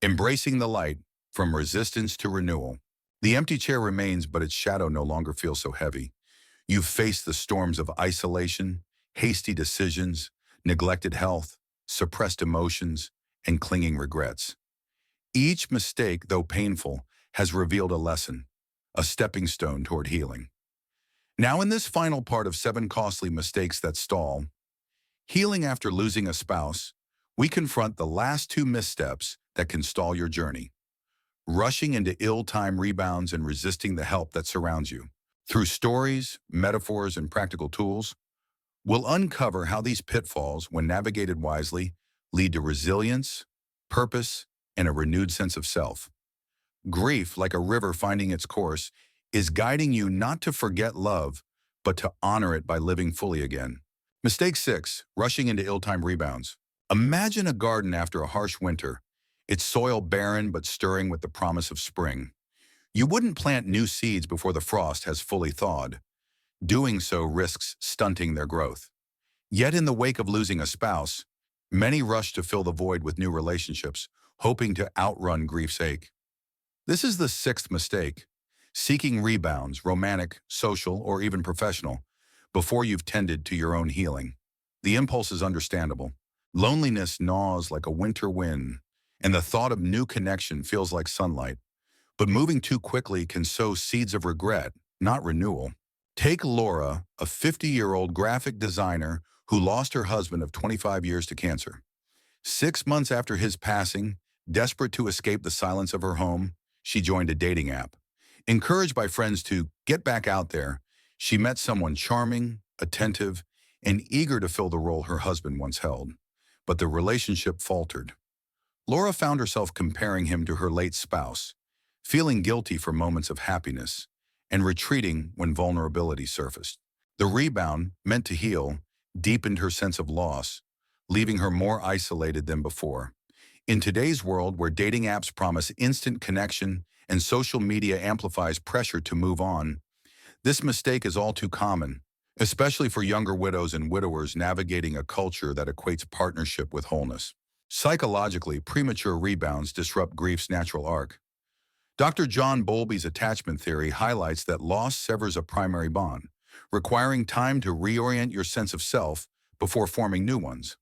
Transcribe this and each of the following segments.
Embracing the light, from resistance to renewal. The empty chair remains, but its shadow no longer feels so heavy. You've faced the storms of isolation, hasty decisions, neglected health, suppressed emotions, and clinging regrets. Each mistake, though painful, has revealed a lesson, a stepping stone toward healing. Now, in this final part of 7 costly mistakes that stall, healing after losing a spouse, we confront the last 2 missteps that can stall your journey. Rushing into ill-timed rebounds and resisting the help that surrounds you. Through stories, metaphors, and practical tools, we'll uncover how these pitfalls, when navigated wisely, lead to resilience, purpose, and a renewed sense of self. Grief, like a river finding its course, is guiding you not to forget love, but to honor it by living fully again. Mistake 6, rushing into ill-timed rebounds. Imagine a garden after a harsh winter, its soil barren but stirring with the promise of spring. You wouldn't plant new seeds before the frost has fully thawed. Doing so risks stunting their growth. Yet in the wake of losing a spouse, many rush to fill the void with new relationships, hoping to outrun grief's ache. This is the 6th mistake, seeking rebounds, romantic, social, or even professional, before you've tended to your own healing. The impulse is understandable. Loneliness gnaws like a winter wind, and the thought of new connection feels like sunlight. But moving too quickly can sow seeds of regret, not renewal. Take Laura, a 50-year-old graphic designer who lost her husband of 25 years to cancer. 6 months after his passing, desperate to escape the silence of her home, she joined a dating app. Encouraged by friends to get back out there, she met someone charming, attentive, and eager to fill the role her husband once held. But the relationship faltered. Laura found herself comparing him to her late spouse, feeling guilty for moments of happiness, and retreating when vulnerability surfaced. The rebound, meant to heal, deepened her sense of loss, leaving her more isolated than before. In today's world, where dating apps promise instant connection and social media amplifies pressure to move on, this mistake is all too common, especially for younger widows and widowers navigating a culture that equates partnership with wholeness. Psychologically, premature rebounds disrupt grief's natural arc. Dr. John Bowlby's attachment theory highlights that loss severs a primary bond, requiring time to reorient your sense of self before forming new ones.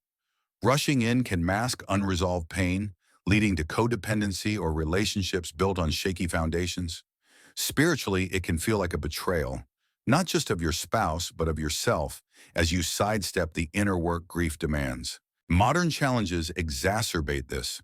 Rushing in can mask unresolved pain, leading to codependency or relationships built on shaky foundations. Spiritually, it can feel like a betrayal, not just of your spouse, but of yourself, as you sidestep the inner work grief demands. Modern challenges exacerbate this.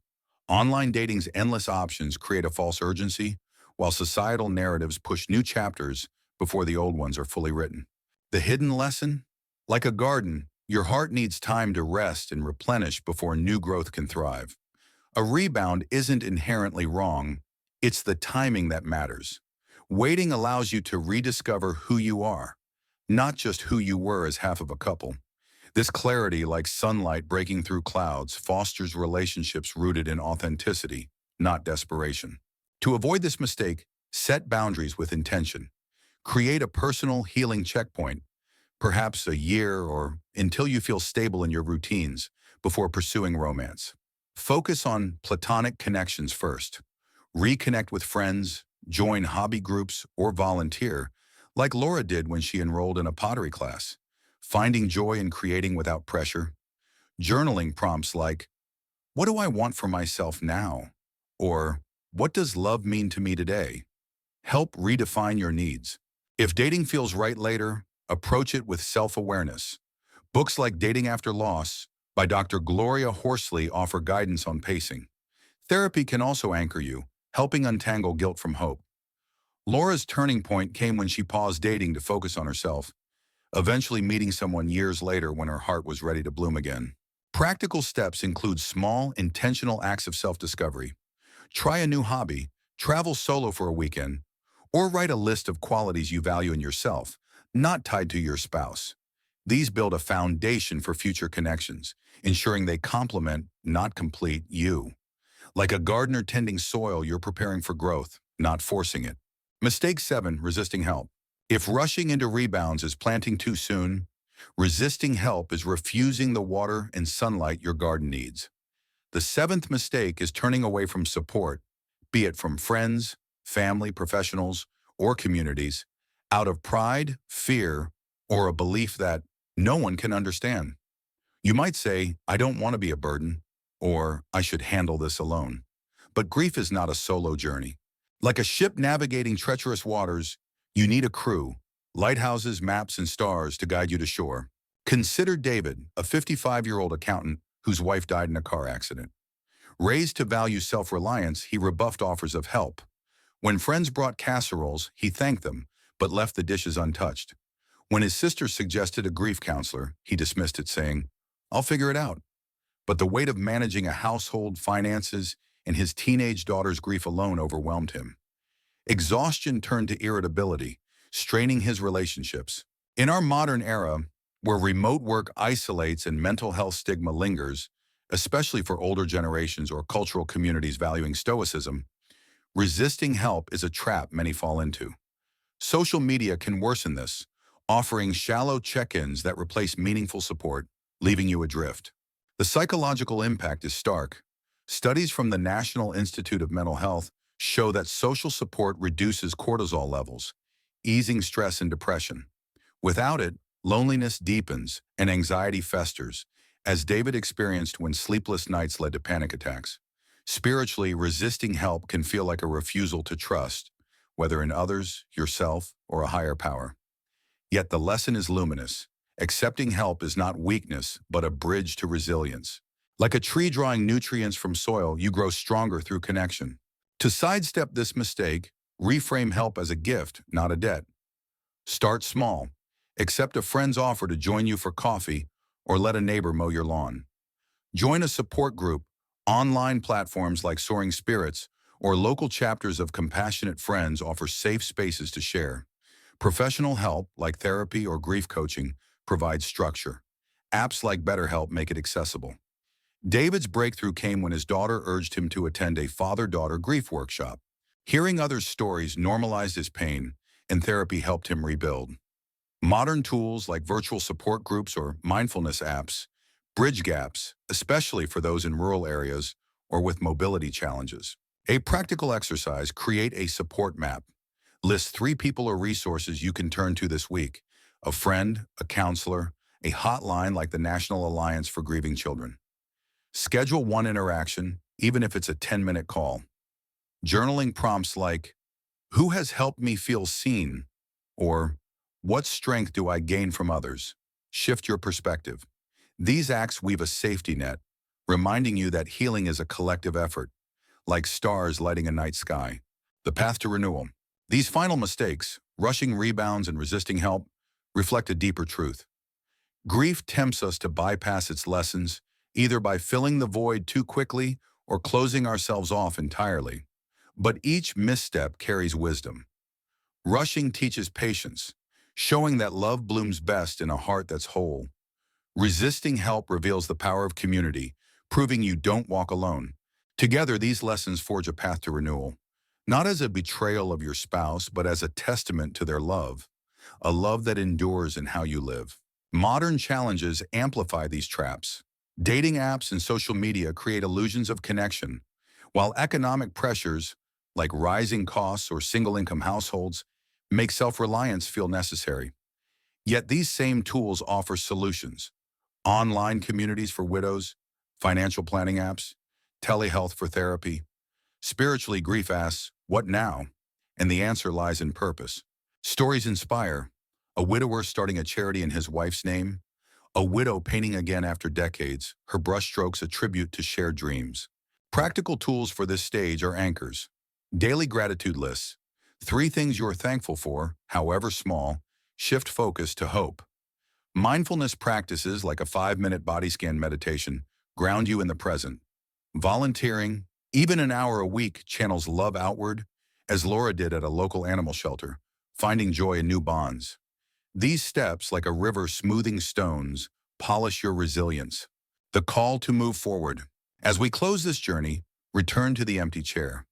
Online dating's endless options create a false urgency, while societal narratives push new chapters before the old ones are fully written. The hidden lesson? Like a garden, your heart needs time to rest and replenish before new growth can thrive. A rebound isn't inherently wrong, it's the timing that matters. Waiting allows you to rediscover who you are, not just who you were as half of a couple. This clarity, like sunlight breaking through clouds, fosters relationships rooted in authenticity, not desperation. To avoid this mistake, set boundaries with intention. Create a personal healing checkpoint, perhaps a year or until you feel stable in your routines, before pursuing romance. Focus on platonic connections first. Reconnect with friends, join hobby groups, or volunteer, like Laura did when she enrolled in a pottery class. Finding joy in creating without pressure. Journaling prompts like, "What do I want for myself now?" Or, "What does love mean to me today?" Help redefine your needs. If dating feels right later, approach it with self-awareness. Books like Dating After Loss by Dr. Gloria Horsley offer guidance on pacing. Therapy can also anchor you, helping untangle guilt from hope. Laura's turning point came when she paused dating to focus on herself, eventually meeting someone years later when her heart was ready to bloom again. Practical steps include small, intentional acts of self-discovery. Try a new hobby, travel solo for a weekend, or write a list of qualities you value in yourself, not tied to your spouse. These build a foundation for future connections, ensuring they complement, not complete, you. Like a gardener tending soil, you're preparing for growth, not forcing it. Mistake 7, resisting help. If rushing into rebounds is planting too soon, resisting help is refusing the water and sunlight your garden needs. The seventh mistake is turning away from support, be it from friends, family, professionals, or communities, out of pride, fear, or a belief that no one can understand. You might say, I don't want to be a burden, or I should handle this alone. But grief is not a solo journey. Like a ship navigating treacherous waters, you need a crew, lighthouses, maps, and stars to guide you to shore. Consider David, a 55-year-old accountant whose wife died in a car accident. Raised to value self-reliance, he rebuffed offers of help. When friends brought casseroles, he thanked them, but left the dishes untouched. When his sister suggested a grief counselor, he dismissed it, saying, I'll figure it out. But the weight of managing a household, finances, and his teenage daughter's grief alone overwhelmed him. Exhaustion turned to irritability, straining his relationships. In our modern era, where remote work isolates and mental health stigma lingers, especially for older generations or cultural communities valuing stoicism, resisting help is a trap many fall into. Social media can worsen this, offering shallow check-ins that replace meaningful support, leaving you adrift. The psychological impact is stark. Studies from the National Institute of Mental Health show that social support reduces cortisol levels, easing stress and depression. Without it, loneliness deepens and anxiety festers, as David experienced when sleepless nights led to panic attacks. Spiritually, resisting help can feel like a refusal to trust, whether in others, yourself, or a higher power. Yet the lesson is luminous. Accepting help is not weakness, but a bridge to resilience. Like a tree drawing nutrients from soil, you grow stronger through connection. To sidestep this mistake, reframe help as a gift, not a debt. Start small. Accept a friend's offer to join you for coffee, or let a neighbor mow your lawn. Join a support group, online platforms like Soaring Spirits, or local chapters of Compassionate Friends offer safe spaces to share. Professional help, like therapy or grief coaching, provides structure. Apps like BetterHelp make it accessible. David's breakthrough came when his daughter urged him to attend a father-daughter grief workshop. Hearing others' stories normalized his pain, and therapy helped him rebuild. Modern tools like virtual support groups or mindfulness apps bridge gaps, especially for those in rural areas or with mobility challenges. A practical exercise: create a support map. List 3 people or resources you can turn to this week: a friend, a counselor, a hotline like the National Alliance for Grieving Children. Schedule one interaction, even if it's a 10-minute call. Journaling prompts like, who has helped me feel seen? Or, what strength do I gain from others? Shift your perspective. These acts weave a safety net, reminding you that healing is a collective effort, like stars lighting a night sky. The path to renewal. These final mistakes, rushing rebounds and resisting help, reflect a deeper truth. Grief tempts us to bypass its lessons, either by filling the void too quickly or closing ourselves off entirely. But each misstep carries wisdom. Rushing teaches patience, showing that love blooms best in a heart that's whole. Resisting help reveals the power of community, proving you don't walk alone. Together, these lessons forge a path to renewal, not as a betrayal of your spouse, but as a testament to their love, a love that endures in how you live. Modern challenges amplify these traps. Dating apps and social media create illusions of connection, while economic pressures, like rising costs or single-income households, make self-reliance feel necessary. Yet these same tools offer solutions: online communities for widows, financial planning apps, telehealth for therapy. Spiritually, grief asks, what now? And the answer lies in purpose. Stories inspire: a widower starting a charity in his wife's name, a widow painting again after decades, her brushstrokes a tribute to shared dreams. Practical tools for this stage are anchors. Daily gratitude lists: 3 things you're thankful for, however small, shift focus to hope. Mindfulness practices like a 5-minute body scan meditation ground you in the present. Volunteering, even an hour a week, channels love outward, as Laura did at a local animal shelter, finding joy in new bonds. These steps, like a river smoothing stones, polish your resilience. The call to move forward. As we close this journey, return to the empty chair.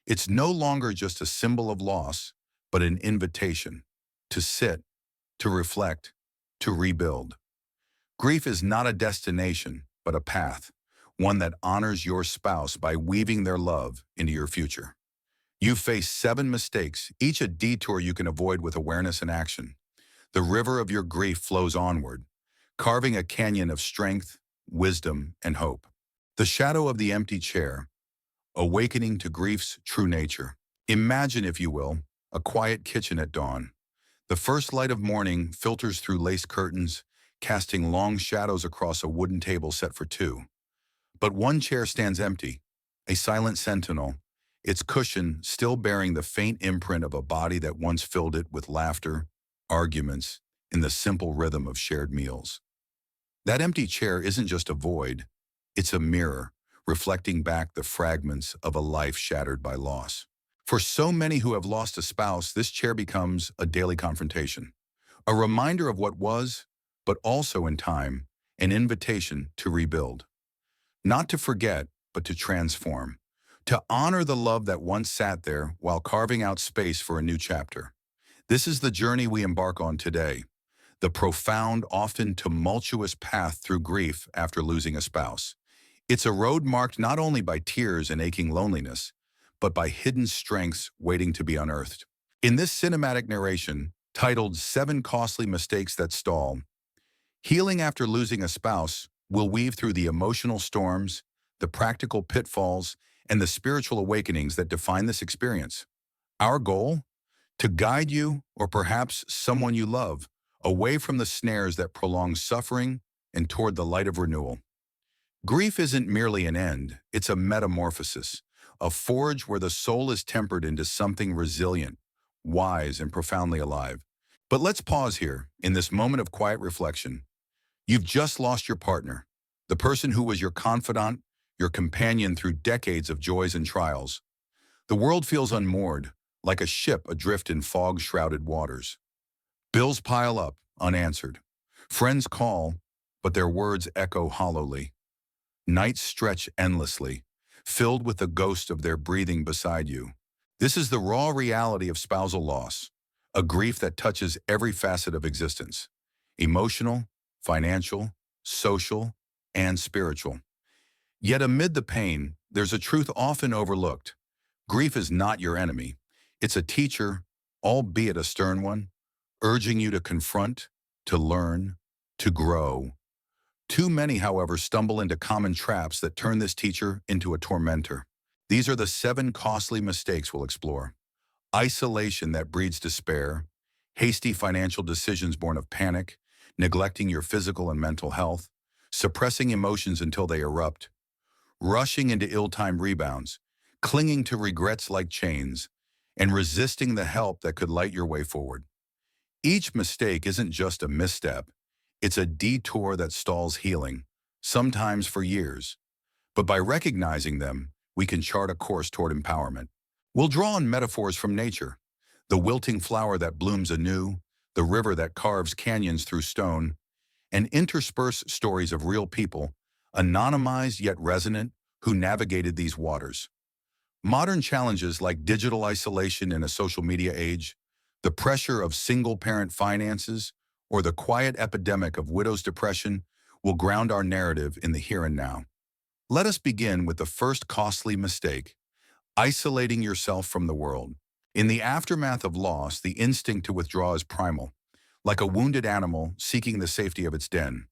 It's no longer just a symbol of loss, but an invitation to sit, to reflect, to rebuild. Grief is not a destination, but a path, one that honors your spouse by weaving their love into your future. You face 7 mistakes, each a detour you can avoid with awareness and action. The river of your grief flows onward, carving a canyon of strength, wisdom, and hope. The shadow of the empty chair, awakening to grief's true nature. Imagine, if you will, a quiet kitchen at dawn. The first light of morning filters through lace curtains, casting long shadows across a wooden table set for 2. But one chair stands empty, a silent sentinel, its cushion still bearing the faint imprint of a body that once filled it with laughter, arguments, and the simple rhythm of shared meals. That empty chair isn't just a void, it's a mirror, reflecting back the fragments of a life shattered by loss. For so many who have lost a spouse, this chair becomes a daily confrontation, a reminder of what was, but also in time, an invitation to rebuild. Not to forget, but to transform. To honor the love that once sat there while carving out space for a new chapter. This is the journey we embark on today, the profound, often tumultuous path through grief after losing a spouse. It's a road marked not only by tears and aching loneliness, but by hidden strengths waiting to be unearthed. In this cinematic narration, titled 7 Costly Mistakes That Stall, Healing After Losing a Spouse will weave through the emotional storms, the practical pitfalls, and the spiritual awakenings that define this experience. Our goal? To guide you, or perhaps someone you love, away from the snares that prolong suffering and toward the light of renewal. Grief isn't merely an end, it's a metamorphosis, a forge where the soul is tempered into something resilient, wise, and profoundly alive. But let's pause here, in this moment of quiet reflection. You've just lost your partner, the person who was your confidant, your companion through decades of joys and trials. The world feels unmoored, like a ship adrift in fog-shrouded waters. Bills pile up, unanswered. Friends call, but their words echo hollowly. Nights stretch endlessly, filled with the ghost of their breathing beside you. This is the raw reality of spousal loss, a grief that touches every facet of existence: emotional, financial, social, and spiritual. Yet amid the pain, there's a truth often overlooked. Grief is not your enemy. It's a teacher, albeit a stern one, urging you to confront, to learn, to grow. Too many, however, stumble into common traps that turn this teacher into a tormentor. These are the 7 costly mistakes we'll explore. Isolation that breeds despair, hasty financial decisions born of panic, neglecting your physical and mental health, suppressing emotions until they erupt, rushing into ill-timed rebounds, clinging to regrets like chains, and resisting the help that could light your way forward. Each mistake isn't just a misstep, it's a detour that stalls healing, sometimes for years. But by recognizing them, we can chart a course toward empowerment. We'll draw on metaphors from nature: the wilting flower that blooms anew, the river that carves canyons through stone, and intersperse stories of real people, anonymized yet resonant, who navigated these waters. Modern challenges like digital isolation in a social media age, the pressure of single-parent finances, or the quiet epidemic of widow's depression will ground our narrative in the here and now. Let us begin with the first costly mistake: isolating yourself from the world. In the aftermath of loss, the instinct to withdraw is primal, like a wounded animal seeking the safety of its den.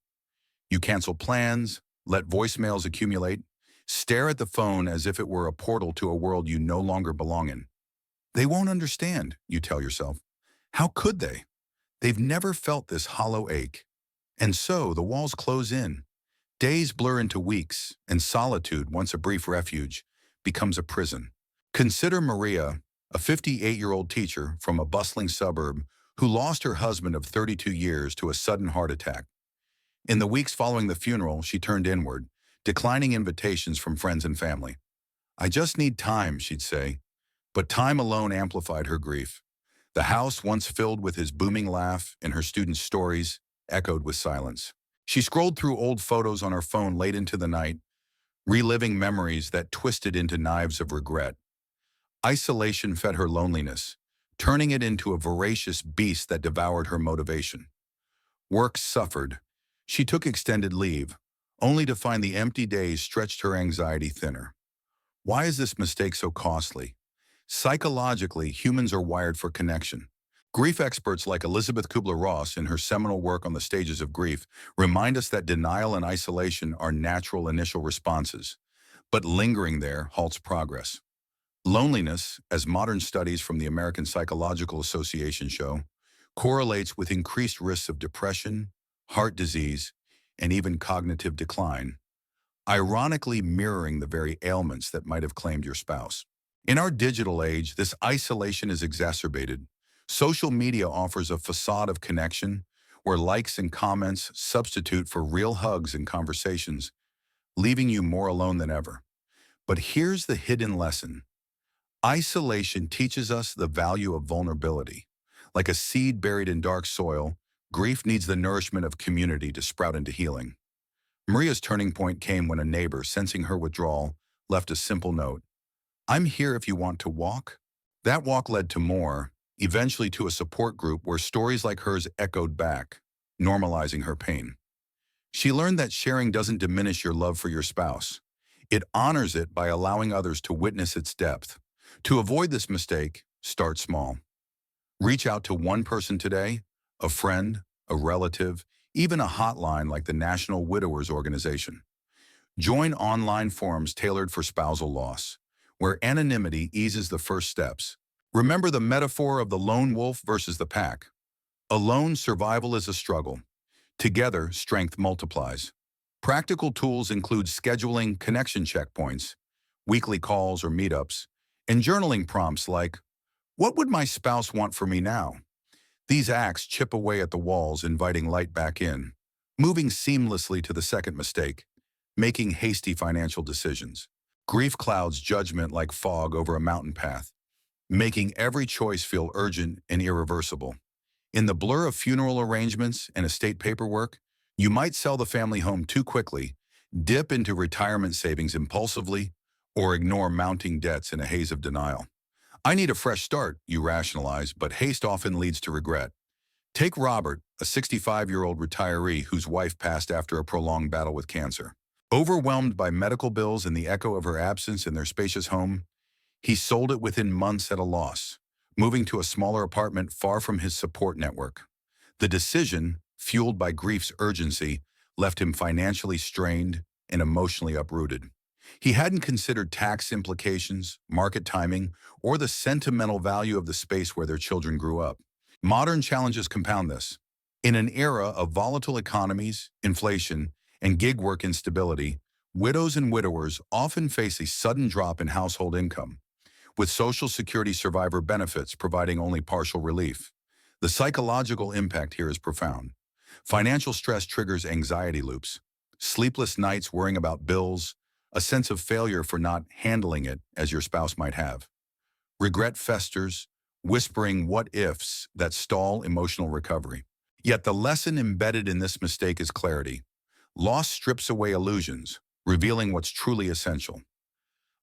You cancel plans, let voicemails accumulate, stare at the phone as if it were a portal to a world you no longer belong in. They won't understand, you tell yourself. How could they? They've never felt this hollow ache. And so the walls close in. Days blur into weeks, and solitude, once a brief refuge, becomes a prison. Consider Maria, a 58-year-old teacher from a bustling suburb who lost her husband of 32 years to a sudden heart attack. In the weeks following the funeral, she turned inward, declining invitations from friends and family. "I just need time," she'd say. But time alone amplified her grief. The house, once filled with his booming laugh and her students' stories, echoed with silence. She scrolled through old photos on her phone late into the night, reliving memories that twisted into knives of regret. Isolation fed her loneliness, turning it into a voracious beast that devoured her motivation. Work suffered. She took extended leave, only to find the empty days stretched her anxiety thinner. Why is this mistake so costly? Psychologically, humans are wired for connection. Grief experts like Elizabeth Kubler-Ross in her seminal work on the stages of grief remind us that denial and isolation are natural initial responses, but lingering there halts progress. Loneliness, as modern studies from the American Psychological Association show, correlates with increased risks of depression, heart disease, and even cognitive decline, ironically mirroring the very ailments that might have claimed your spouse. In our digital age, this isolation is exacerbated. Social media offers a facade of connection where likes and comments substitute for real hugs and conversations, leaving you more alone than ever. But here's the hidden lesson. Isolation teaches us the value of vulnerability. Like a seed buried in dark soil, grief needs the nourishment of community to sprout into healing. Maria's turning point came when a neighbor, sensing her withdrawal, left a simple note. "I'm here if you want to walk." That walk led to more, eventually to a support group where stories like hers echoed back, normalizing her pain. She learned that sharing doesn't diminish your love for your spouse. It honors it by allowing others to witness its depth. To avoid this mistake, start small. Reach out to one person today, a friend, a relative, even a hotline like the National Widowers Organization. Join online forums tailored for spousal loss, where anonymity eases the first steps. Remember the metaphor of the lone wolf versus the pack. Alone, survival is a struggle. Together, strength multiplies. Practical tools include scheduling connection checkpoints, weekly calls or meetups, and journaling prompts like, "What would my spouse want for me now?" These acts chip away at the walls, inviting light back in, moving seamlessly to the second mistake, making hasty financial decisions. Grief clouds judgment like fog over a mountain path, making every choice feel urgent and irreversible. In the blur of funeral arrangements and estate paperwork, you might sell the family home too quickly, dip into retirement savings impulsively, or ignore mounting debts in a haze of denial. "I need a fresh start," you rationalize, but haste often leads to regret. Take Robert, a 65-year-old retiree whose wife passed after a prolonged battle with cancer. Overwhelmed by medical bills and the echo of her absence in their spacious home, he sold it within months at a loss, moving to a smaller apartment far from his support network. The decision, fueled by grief's urgency, left him financially strained and emotionally uprooted. He hadn't considered tax implications, market timing, or the sentimental value of the space where their children grew up. Modern challenges compound this. In an era of volatile economies, inflation, and gig work instability, widows and widowers often face a sudden drop in household income, with Social Security survivor benefits providing only partial relief. The psychological impact here is profound. Financial stress triggers anxiety loops, sleepless nights worrying about bills, a sense of failure for not handling it as your spouse might have. Regret festers, whispering what-ifs that stall emotional recovery. Yet the lesson embedded in this mistake is clarity. Loss strips away illusions, revealing what's truly essential.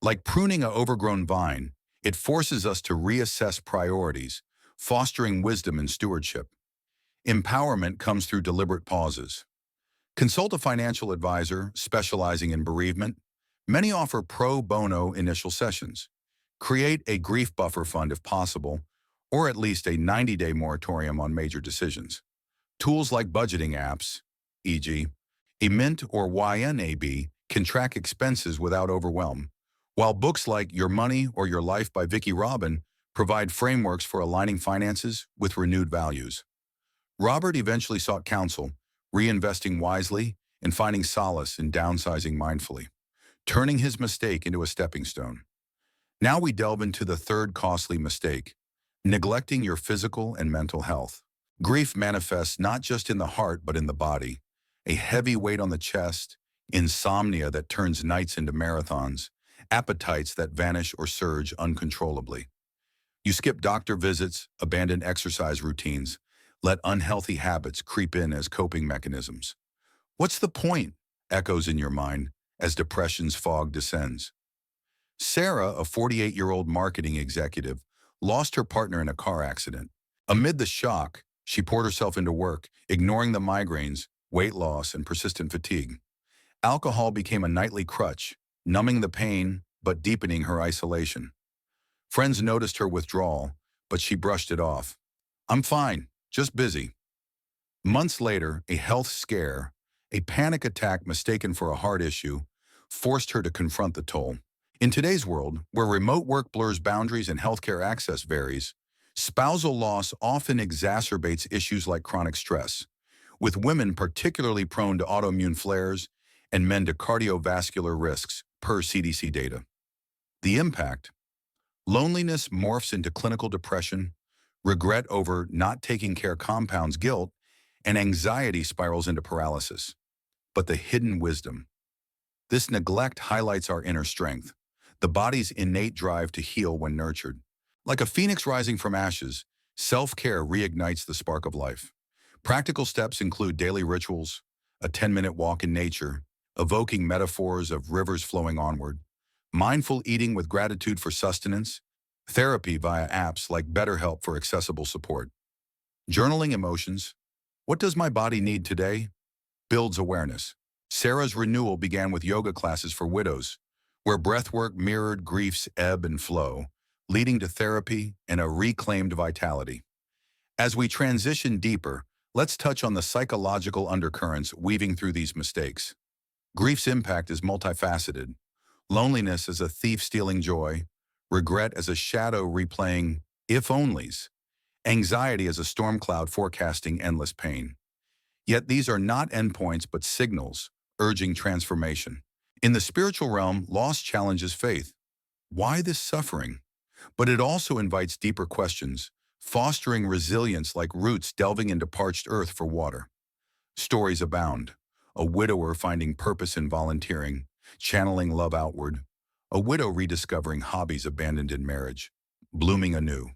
Like pruning an overgrown vine, it forces us to reassess priorities, fostering wisdom and stewardship. Empowerment comes through deliberate pauses. Consult a financial advisor specializing in bereavement. Many offer pro bono initial sessions. Create a grief buffer fund if possible, or at least a 90-day moratorium on major decisions. Tools like budgeting apps, e.g., eMint or YNAB, can track expenses without overwhelm, while books like Your Money or Your Life by Vicki Robin provide frameworks for aligning finances with renewed values. Robert eventually sought counsel, reinvesting wisely and finding solace in downsizing mindfully, turning his mistake into a stepping stone. Now we delve into the third costly mistake, neglecting your physical and mental health. Grief manifests not just in the heart but in the body. A heavy weight on the chest, insomnia that turns nights into marathons, appetites that vanish or surge uncontrollably. You skip doctor visits, abandon exercise routines, let unhealthy habits creep in as coping mechanisms. What's the point? Echoes in your mind as depression's fog descends. Sarah, a 48-year-old marketing executive, lost her partner in a car accident. Amid the shock, she poured herself into work, ignoring the migraines, weight loss, and persistent fatigue. Alcohol became a nightly crutch, numbing the pain but deepening her isolation. Friends noticed her withdrawal, but she brushed it off. "I'm fine, just busy." Months later, a health scare, a panic attack mistaken for a heart issue, forced her to confront the toll. In today's world, where remote work blurs boundaries and healthcare access varies, spousal loss often exacerbates issues like chronic stress, with women particularly prone to autoimmune flares and men to cardiovascular risks, per CDC data. The impact: loneliness morphs into clinical depression, regret over not taking care compounds guilt, and anxiety spirals into paralysis. But the hidden wisdom: this neglect highlights our inner strength, the body's innate drive to heal when nurtured. Like a phoenix rising from ashes, self-care reignites the spark of life. Practical steps include daily rituals, a 10-minute walk in nature, evoking metaphors of rivers flowing onward, mindful eating with gratitude for sustenance, therapy via apps like BetterHelp for accessible support. Journaling emotions. What does my body need today? Builds awareness. Sarah's renewal began with yoga classes for widows, where breathwork mirrored grief's ebb and flow, leading to therapy and a reclaimed vitality. As we transition deeper, let's touch on the psychological undercurrents weaving through these mistakes. Grief's impact is multifaceted. Loneliness as a thief stealing joy, regret as a shadow replaying if-onlys, anxiety as a storm cloud forecasting endless pain. Yet these are not endpoints but signals, urging transformation. In the spiritual realm, loss challenges faith. Why this suffering? But it also invites deeper questions, fostering resilience like roots delving into parched earth for water. Stories abound. A widower finding purpose in volunteering, channeling love outward. A widow rediscovering hobbies abandoned in marriage, blooming anew.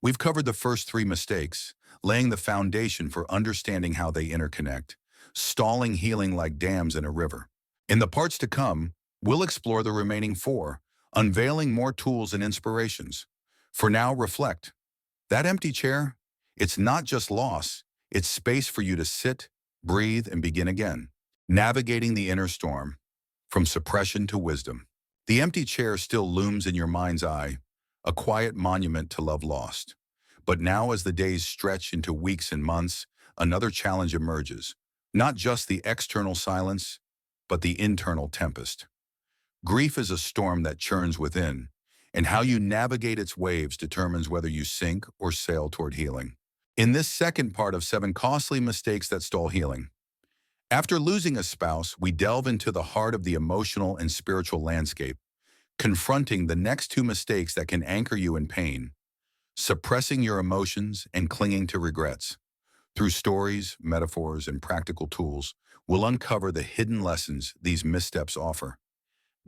We've covered the first three mistakes, laying the foundation for understanding how they interconnect, stalling healing like dams in a river. In the parts to come, we'll explore the remaining four, unveiling more tools and inspirations. For now, reflect. That empty chair, it's not just loss, it's space for you to sit, breathe, and begin again. Navigating the inner storm, from suppression to wisdom. The empty chair still looms in your mind's eye, a quiet monument to love lost. But now as the days stretch into weeks and months, another challenge emerges. Not just the external silence, but the internal tempest. Grief is a storm that churns within, and how you navigate its waves determines whether you sink or sail toward healing. In this second part of 7 costly mistakes that stall healing, after losing a spouse, we delve into the heart of the emotional and spiritual landscape, confronting the next 2 mistakes that can anchor you in pain, suppressing your emotions and clinging to regrets. Through stories, metaphors, and practical tools, we'll uncover the hidden lessons these missteps offer,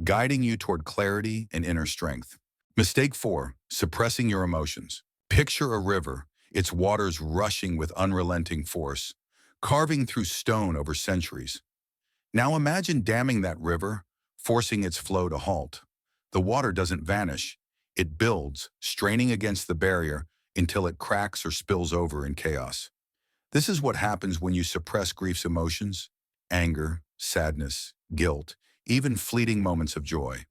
guiding you toward clarity and inner strength. Mistake 4, suppressing your emotions. Picture a river, its waters rushing with unrelenting force, carving through stone over centuries. Now imagine damming that river, forcing its flow to halt. The water doesn't vanish. It builds, straining against the barrier until it cracks or spills over in chaos. This is what happens when you suppress grief's emotions: anger, sadness, guilt, even fleeting moments of joy.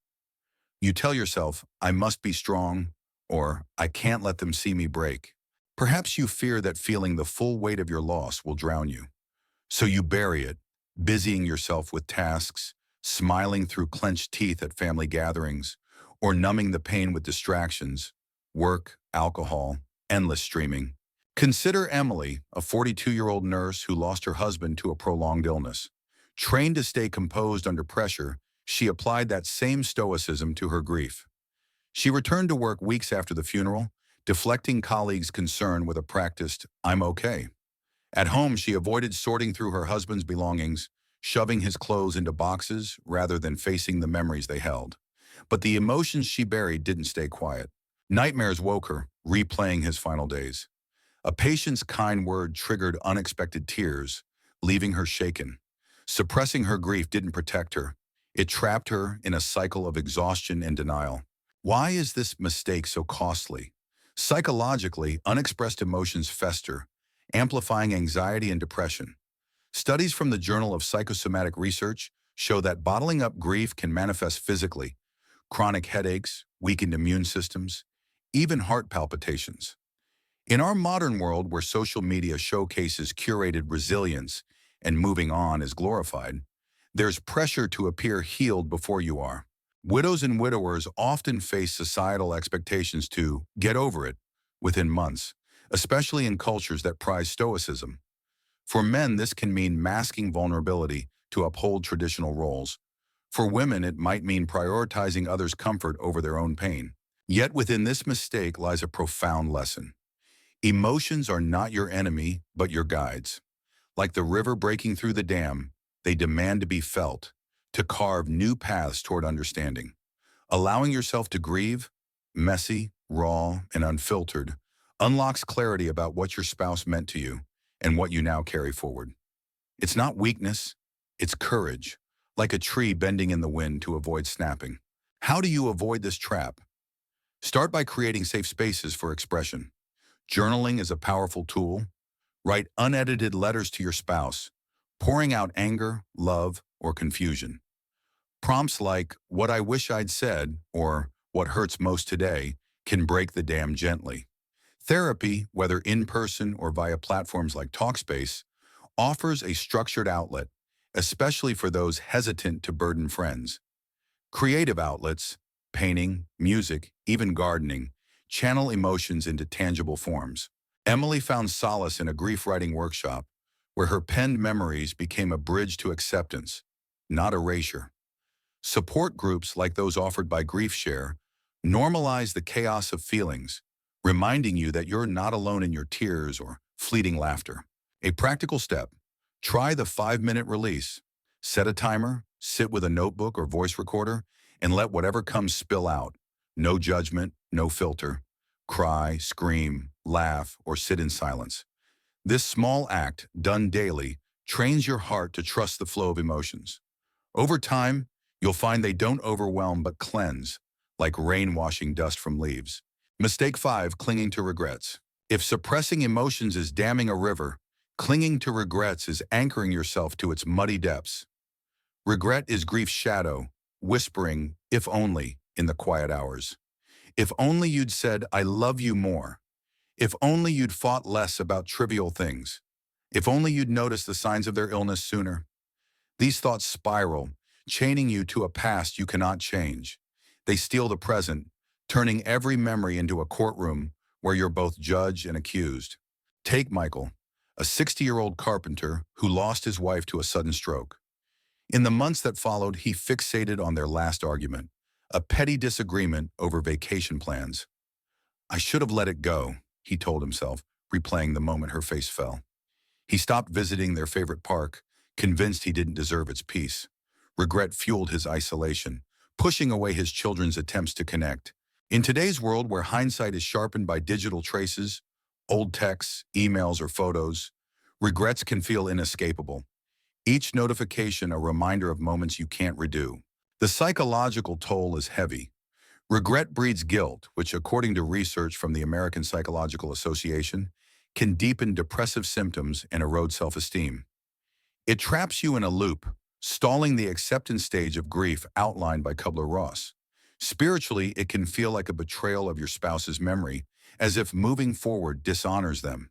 You tell yourself, "I must be strong," or "I can't let them see me break." Perhaps you fear that feeling the full weight of your loss will drown you. So you bury it, busying yourself with tasks, smiling through clenched teeth at family gatherings, or numbing the pain with distractions, work, alcohol, endless streaming. Consider Emily, a 42-year-old nurse who lost her husband to a prolonged illness. Trained to stay composed under pressure, she applied that same stoicism to her grief. She returned to work weeks after the funeral, deflecting colleagues' concern with a practiced, "I'm okay." At home, she avoided sorting through her husband's belongings, shoving his clothes into boxes rather than facing the memories they held. But the emotions she buried didn't stay quiet. Nightmares woke her, replaying his final days. A patient's kind word triggered unexpected tears, leaving her shaken. Suppressing her grief didn't protect her. It trapped her in a cycle of exhaustion and denial. Why is this mistake so costly? Psychologically, unexpressed emotions fester, amplifying anxiety and depression. Studies from the Journal of Psychosomatic Research show that bottling up grief can manifest physically: chronic headaches, weakened immune systems, even heart palpitations. In our modern world where social media showcases curated resilience and moving on is glorified, there's pressure to appear healed before you are. Widows and widowers often face societal expectations to get over it within months, especially in cultures that prize stoicism. For men, this can mean masking vulnerability to uphold traditional roles. For women, it might mean prioritizing others' comfort over their own pain. Yet within this mistake lies a profound lesson. Emotions are not your enemy, but your guides. Like the river breaking through the dam, they demand to be felt, to carve new paths toward understanding. Allowing yourself to grieve, messy, raw, and unfiltered, unlocks clarity about what your spouse meant to you and what you now carry forward. It's not weakness, it's courage, like a tree bending in the wind to avoid snapping. How do you avoid this trap? Start by creating safe spaces for expression. Journaling is a powerful tool. Write unedited letters to your spouse, pouring out anger, love, or confusion. Prompts like, "What I wish I'd said," or "What hurts most today," can break the dam gently. Therapy, whether in person or via platforms like Talkspace, offers a structured outlet, especially for those hesitant to burden friends. Creative outlets, painting, music, even gardening, channel emotions into tangible forms. Emily found solace in a grief writing workshop where her penned memories became a bridge to acceptance, not erasure. Support groups like those offered by GriefShare normalize the chaos of feelings, reminding you that you're not alone in your tears or fleeting laughter. A practical step: try the 5-minute release. Set a timer, sit with a notebook or voice recorder, and let whatever comes spill out. No judgment, no filter. Cry, scream, laugh, or sit in silence. This small act, done daily, trains your heart to trust the flow of emotions. Over time, you'll find they don't overwhelm but cleanse, like rain washing dust from leaves. Mistake 5, clinging to regrets. If suppressing emotions is damming a river, clinging to regrets is anchoring yourself to its muddy depths. Regret is grief's shadow, whispering, "If only," in the quiet hours. If only you'd said, "I love you" more. If only you'd fought less about trivial things. If only you'd noticed the signs of their illness sooner. These thoughts spiral, chaining you to a past you cannot change. They steal the present, turning every memory into a courtroom where you're both judge and accused. Take Michael, a 60-year-old carpenter who lost his wife to a sudden stroke. In the months that followed, he fixated on their last argument, a petty disagreement over vacation plans. "I should have let it go," he told himself, replaying the moment her face fell. He stopped visiting their favorite park, convinced he didn't deserve its peace. Regret fueled his isolation, pushing away his children's attempts to connect. In today's world where hindsight is sharpened by digital traces, old texts, emails, or photos, regrets can feel inescapable. Each notification a reminder of moments you can't redo. The psychological toll is heavy. Regret breeds guilt, which, according to research from the American Psychological Association, can deepen depressive symptoms and erode self-esteem. It traps you in a loop, stalling the acceptance stage of grief outlined by Kubler-Ross. Spiritually, it can feel like a betrayal of your spouse's memory, as if moving forward dishonors them.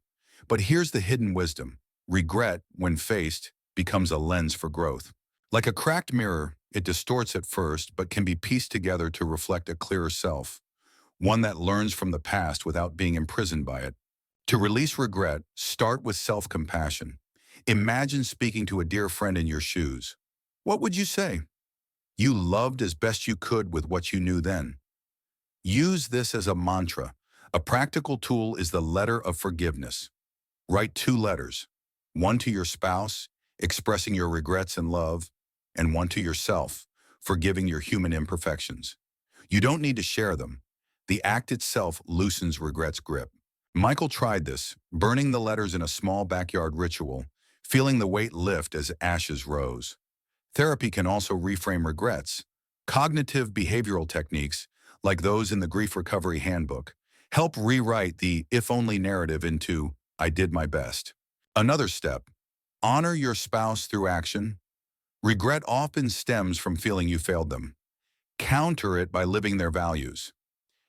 But here's the hidden wisdom. Regret, when faced, becomes a lens for growth. Like a cracked mirror, it distorts at first, but can be pieced together to reflect a clearer self, one that learns from the past without being imprisoned by it. To release regret, start with self-compassion. Imagine speaking to a dear friend in your shoes. What would you say? You loved as best you could with what you knew then. Use this as a mantra. A practical tool is the letter of forgiveness. Write 2 letters, one to your spouse, expressing your regrets and love, and one to yourself, forgiving your human imperfections. You don't need to share them. The act itself loosens regret's grip. Michael tried this, burning the letters in a small backyard ritual, feeling the weight lift as ashes rose. Therapy can also reframe regrets. Cognitive behavioral techniques, like those in the Grief Recovery Handbook, help rewrite the if-only narrative into "I did my best." Another step: honor your spouse through action. Regret often stems from feeling you failed them. Counter it by living their values.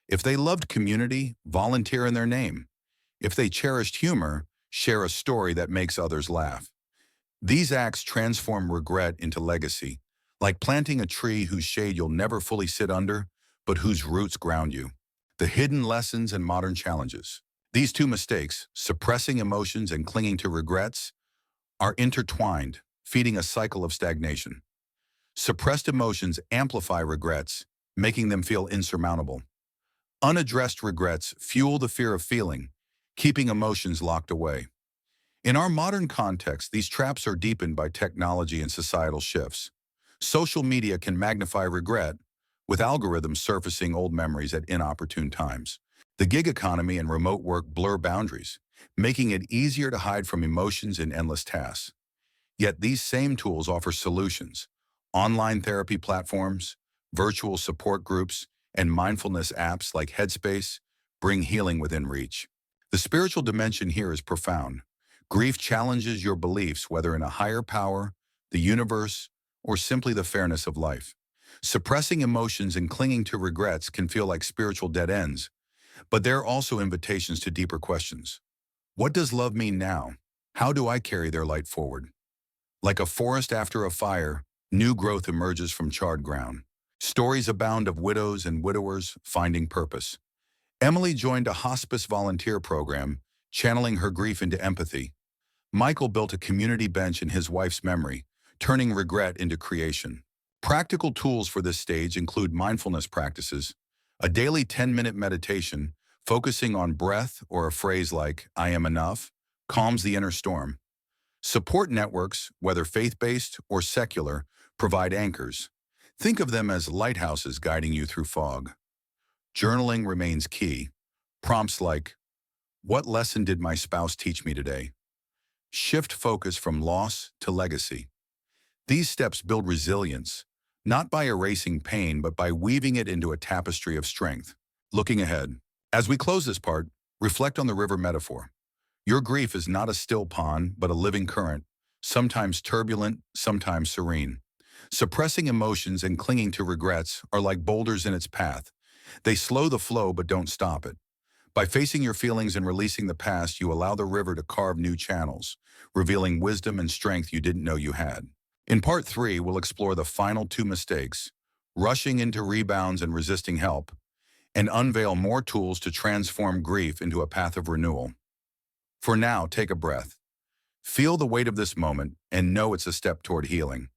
If they loved community, volunteer in their name. If they cherished humor, share a story that makes others laugh. These acts transform regret into legacy, like planting a tree whose shade you'll never fully sit under, but whose roots ground you. The hidden lessons and modern challenges. These two mistakes, suppressing emotions and clinging to regrets, are intertwined, feeding a cycle of stagnation. Suppressed emotions amplify regrets, making them feel insurmountable. Unaddressed regrets fuel the fear of feeling, keeping emotions locked away. In our modern context, these traps are deepened by technology and societal shifts. Social media can magnify regret, with algorithms surfacing old memories at inopportune times. The gig economy and remote work blur boundaries, making it easier to hide from emotions in endless tasks. Yet these same tools offer solutions. Online therapy platforms, virtual support groups, and mindfulness apps like Headspace bring healing within reach. The spiritual dimension here is profound. Grief challenges your beliefs, whether in a higher power, the universe, or simply the fairness of life. Suppressing emotions and clinging to regrets can feel like spiritual dead ends, but there are also invitations to deeper questions. What does love mean now? How do I carry their light forward? Like a forest after a fire, new growth emerges from charred ground. Stories abound of widows and widowers finding purpose. Emily joined a hospice volunteer program, channeling her grief into empathy. Michael built a community bench in his wife's memory, turning regret into creation. Practical tools for this stage include mindfulness practices, a daily 10-minute meditation focusing on breath or a phrase like, "I am enough," calms the inner storm. Support networks, whether faith-based or secular, provide anchors. Think of them as lighthouses guiding you through fog. Journaling remains key. Prompts like, "What lesson did my spouse teach me today?" Shift focus from loss to legacy. These steps build resilience, not by erasing pain, but by weaving it into a tapestry of strength. Looking ahead. As we close this part, reflect on the river metaphor. Your grief is not a still pond, but a living current, sometimes turbulent, sometimes serene. Suppressing emotions and clinging to regrets are like boulders in its path. They slow the flow but don't stop it. By facing your feelings and releasing the past, you allow the river to carve new channels, revealing wisdom and strength you didn't know you had. In part 3, we'll explore the final two mistakes, rushing into rebounds and resisting help, and unveil more tools to transform grief into a path of renewal. For now, take a breath. Feel the weight of this moment and know it's a step toward healing.